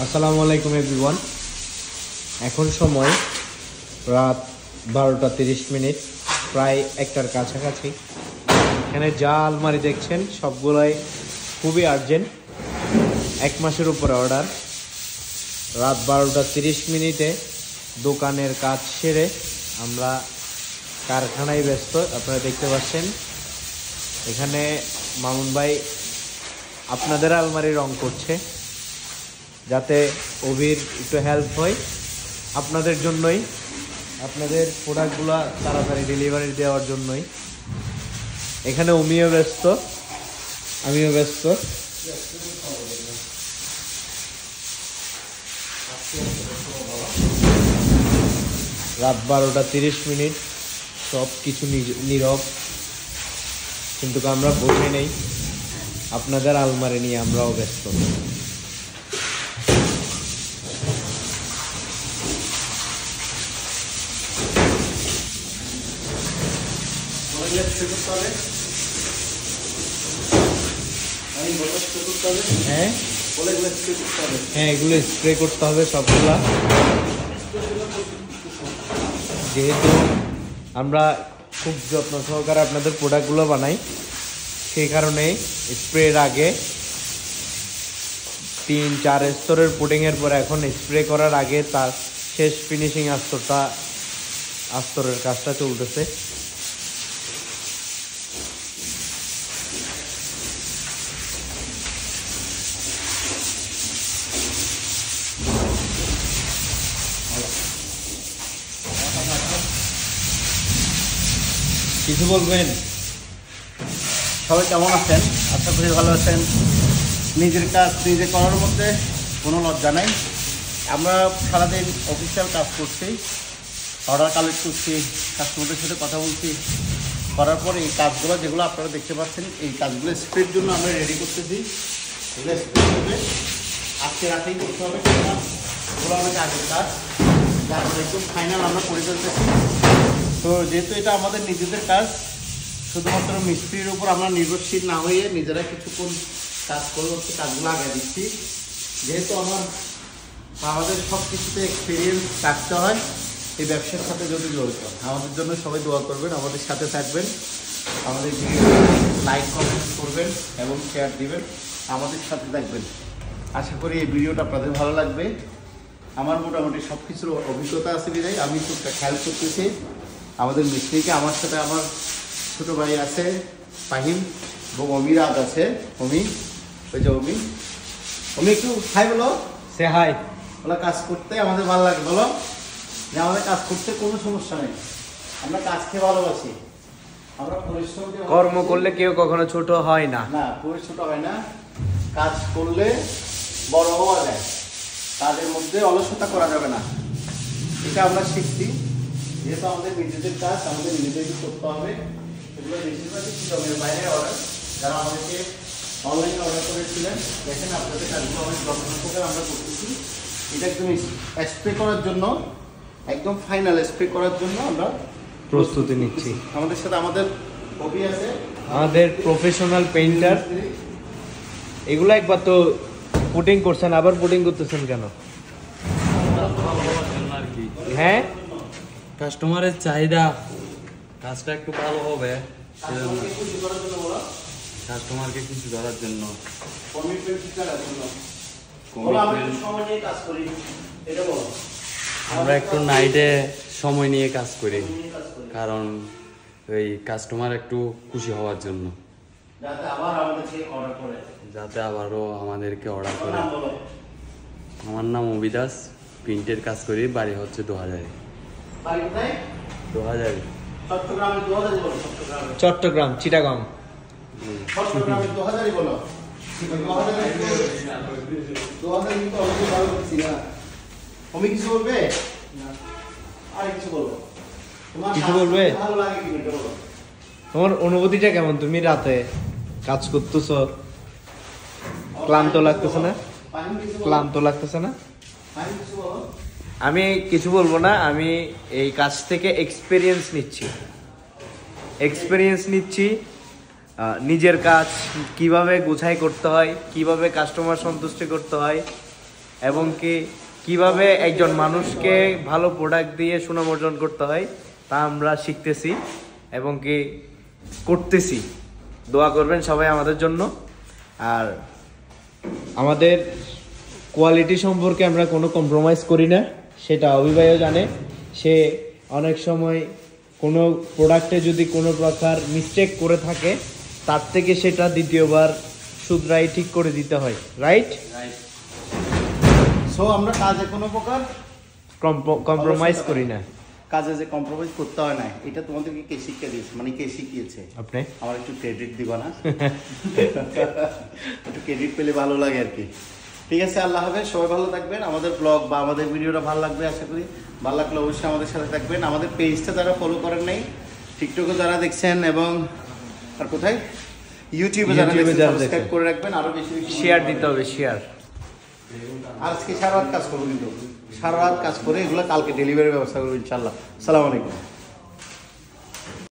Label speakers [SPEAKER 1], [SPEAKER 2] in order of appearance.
[SPEAKER 1] আসসালামু আলাইকুম এভরিওয়ান। এখন সময় রাত 12টা 30 মিনিট, প্রায় একটার কাছাকাছি। এখানে যা আলমারি দেখছেন সবগুলোই খুবই আর্জেন্ট, 1 মাসের উপরে অর্ডার। রাত 12টা 30 মিনিটে দোকানের কাজ সেরে আমরা কারখানায় ব্যস্ত। আপনারা দেখতে পাচ্ছেন এখানে মামুন ভাই আপনাদের আলমারি রং করছে, যাতে অভির একটু হেল্প হয় আপনাদের জন্যই, আপনাদের প্রোডাক্টগুলো তাড়াতাড়ি ডেলিভারি দেওয়ার জন্যই। এখানে অমিও ব্যস্ত, আমিও ব্যস্ত। রাত 12টা 30 মিনিট, সব কিছু নীরব, কিন্তু আমরা বসে নেই। আপনাদের আলমারি নিয়ে আমরাও ব্যস্ত। হ্যাঁ, এগুলো স্প্রে করতে হবে সবগুলা। যেহেতু আমরা খুব যত্ন সহকারে আপনাদের প্রোডাক্টগুলো বানাই, সেই কারণে স্প্রের আগে 3-4 স্তরের পুডিংয়ের পরে এখন স্প্রে করার আগে তার শেষ ফিনিশিং আস্তরের কাজটা চলতেছে। কিছু বলবেন?
[SPEAKER 2] সবাই কেমন আছেন? আশা করি ভালো আছেন। নিজের কাজ নিজে করার মধ্যে কোনো লজ্জা নাই। আমরা সারাদিন অফিসিয়াল কাজ করছি, অর্ডার কালেক্ট করছি, কাস্টমারদের সাথে কথা বলছি, করার পর এই কাজগুলো যেগুলো আপনারা দেখতে পাচ্ছেন, এই কাজগুলো স্প্রের জন্য আমরা রেডি করতেছি। এগুলো স্প্রে করবে আজকে রাতেই করতে হবে, এগুলো অনেক আগের কাজ, তারপরে একটু ফাইনাল আমরা করে ফেলতেছি। তো যেহেতু এটা আমাদের নিজেদের কাজ, শুধুমাত্র মিস্ত্রির উপর আমরা নির্ভরশীল না হয়ে নিজেরা কিছুক্ষণ কাজ করে হচ্ছে কাজগুলো আগে দিচ্ছি। যেহেতু আমাদের সব কিছুতে এক্সপিরিয়েন্স রাখতে হয়, এই ব্যবসার সাথে যদি জড়িত। আমাদের জন্য সবাই দোয়া করবেন, আমাদের সাথে থাকবেন, আমাদের ভিডিও লাইক কমেন্ট করবেন এবং শেয়ার দিবেন, আমাদের সাথে থাকবেন। আশা করি এই ভিডিওটা আপনাদের ভালো লাগবে। আমার মোটামুটি সব কিছুর অভিজ্ঞতা আছে বিধায় আমি টুকটাক হেল্প করতেছি আমাদের মিস্ত্রিকে। আমার সাথে আমার ছোটো ভাই আছে ফাহিম এবং অমিরাজ আছে। ওই যে অমি একটু হাই বলো।
[SPEAKER 1] সে হাই।
[SPEAKER 2] ওরা কাজ করতে আমাদের ভালো লাগে, বলো যে আমাদের কাজ করতে কোনো সমস্যা নেই, আমরা কাজকে ভালোবাসি। আমরা পরিশ্রম
[SPEAKER 1] কর্ম করলে কেউ কখনো ছোট হয় না,
[SPEAKER 2] ছোট হয় না। কাজ করলে বড় হওয়া যায়, কাজের মধ্যে অলসতা করা যাবে না, এটা আমরা শিখছি। যেহেতু আমাদের নিজেদের কাজ আমাদের নিজেদেরকে করতে হবে। এগুলো বেশিরভাগই জমের বাইরে অর্ডার, যারা আমাদেরকে অনলাইনে অর্ডার করেছিলেন, দেখেন আপনাদের কাজগুলো অনেক যত্ন করে আমরা করতেছি। এটা একদম স্প্রে করার জন্য, একদম ফাইনাল স্প্রে করার জন্য আমরা
[SPEAKER 1] প্রস্তুতি নিচ্ছি।
[SPEAKER 2] আমাদের সাথে আমাদের হবি আছে,
[SPEAKER 1] আমাদের প্রফেশনাল পেইন্টার। এগুলো একবার তো পুটিং করছেন, আবার পুটিং করতেছেন কেন? হ্যাঁ,
[SPEAKER 3] কাস্টমারের চাহিদা, কাজটা একটু ভালো হবে, কাস্টমারকে খুশি করার জন্য। আমরা একটু নাইটে সময় নিয়ে কাজ করি, কারণ ওই কাস্টমার একটু খুশি হওয়ার জন্য, যাতে আবারও আমাদেরকে অর্ডার করে। আমার নাম অবিদাস, প্রিন্টের কাজ করি, বাড়ি হচ্ছে 2000।
[SPEAKER 1] চট্টগ্রাম, চিটাগাং।
[SPEAKER 2] কিছু বলবে?
[SPEAKER 1] তোমার অনুভূতিটা কেমন? তুমি রাতে কাজ করতেছ, ক্লান্ত লাগতেছে না? আমি কিছু বলবো না, আমি এই কাজ থেকে এক্সপিরিয়েন্স নিচ্ছি। নিজের কাজ কিভাবে গোছাই করতে হয়, কিভাবে কাস্টমার সন্তুষ্টি করতে হয়, এবং কিভাবে একজন মানুষকে ভালো প্রোডাক্ট দিয়ে সুনাম অর্জন করতে হয় তা আমরা শিখতেছি এবং করতেছি। দোয়া করবেন সবাই আমাদের জন্য। আর আমাদের কোয়ালিটি সম্পর্কে আমরা কোনো কম্প্রোমাইজ করি না, সেটা অভিভাবকও জানে। সে অনেক সময় কোনো প্রোডাক্টে যদি কোনো প্রকার মিস্টেক করে থাকে তার থেকে সেটা দ্বিতীয়বার শুধরাই ঠিক করে দিতে হয়, রাইট?
[SPEAKER 2] সো আমরা কাজে কোনো প্রকার
[SPEAKER 1] কম্প্রোমাইজ করি না।
[SPEAKER 2] কাজে যে কম্প্রোমাইজ করতে হয় না, এটা তোমাদেরকে কে শিখিয়ে দিয়েছে? মানে কে শিখিয়েছে?
[SPEAKER 1] আপনি
[SPEAKER 2] আমার একটু ক্রেডিট দিবা না? একটু ক্রেডিট পেলে ভালো লাগে আর কি। ঠিক আছে, আল্লাহ হাফেজ, সবাই ভালো থাকবেন। আমাদের ব্লগ বা আমাদের ভিডিওটা ভালো লাগবে আশা করি। ভালো লাগলে অবশ্যই আমাদের সাথে থাকবেন। আমাদের পেজটা যারা ফলো করেন নাই, টিকটকে যারা দেখছেন এবং আর কোথায় ইউটিউবে যারা সাবস্ক্রাইব করে রাখবেন। আরো বেশি বেশি
[SPEAKER 1] শেয়ার দিতে হবে, শেয়ার।
[SPEAKER 2] আজকে সারা রাত কাজ করবো, কিন্তু সারা রাত কাজ করে এগুলো কালকে ডেলিভারির ব্যবস্থা করবো ইনশাল্লাহ। আসসালামু আলাইকুম।